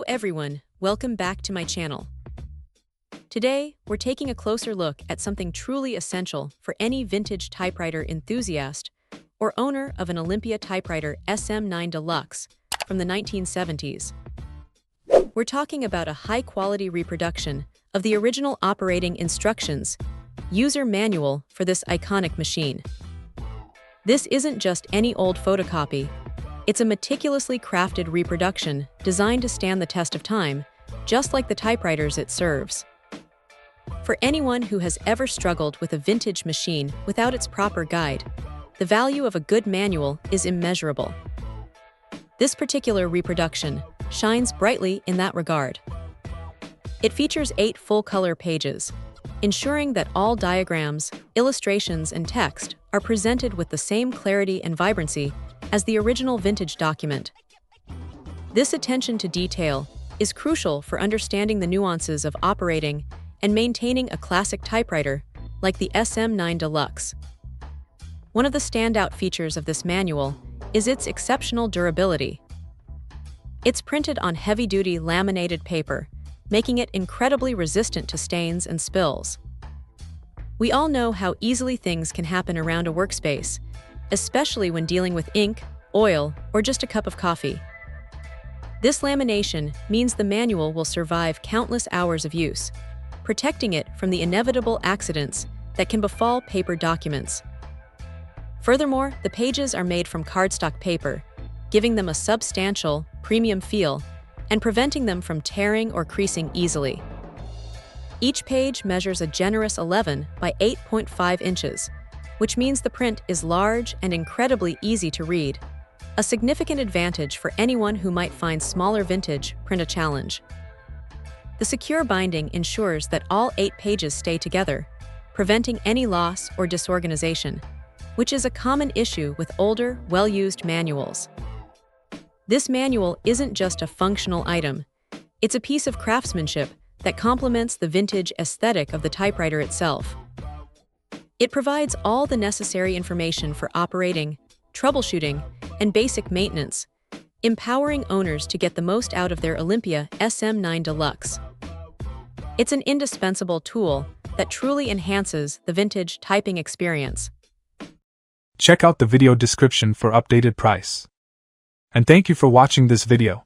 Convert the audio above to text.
everyone, welcome back to my channel. Today, we're taking a closer look at something truly essential for any vintage typewriter enthusiast or owner of an Olympia Typewriter SM9 De Luxe from the 1970s. We're talking about a high-quality reproduction of the original operating instructions, user manual for this iconic machine. This isn't just any old photocopy. It's a meticulously crafted reproduction designed to stand the test of time, just like the typewriters it serves. For anyone who has ever struggled with a vintage machine without its proper guide, the value of a good manual is immeasurable. This particular reproduction shines brightly in that regard. It features 8 full-color pages, ensuring that all diagrams, illustrations, and text are presented with the same clarity and vibrancy as the original vintage document. This attention to detail is crucial for understanding the nuances of operating and maintaining a classic typewriter like the SM9 De Luxe. One of the standout features of this manual is its exceptional durability. It's printed on heavy-duty laminated paper, making it incredibly resistant to stains and spills. We all know how easily things can happen around a workspace, especially when dealing with ink, oil, or just a cup of coffee. This lamination means the manual will survive countless hours of use, protecting it from the inevitable accidents that can befall paper documents. Furthermore, the pages are made from cardstock paper, giving them a substantial, premium feel and preventing them from tearing or creasing easily. Each page measures a generous 11 by 8.5 inches, which means the print is large and incredibly easy to read, a significant advantage for anyone who might find smaller vintage print a challenge. The secure binding ensures that all 8 pages stay together, preventing any loss or disorganization, which is a common issue with older, well-used manuals. This manual isn't just a functional item, it's a piece of craftsmanship that complements the vintage aesthetic of the typewriter itself. It provides all the necessary information for operating, troubleshooting, and basic maintenance, empowering owners to get the most out of their Olympia SM9 De Luxe. It's an indispensable tool that truly enhances the vintage typing experience. Check out the video description for updated price. And thank you for watching this video.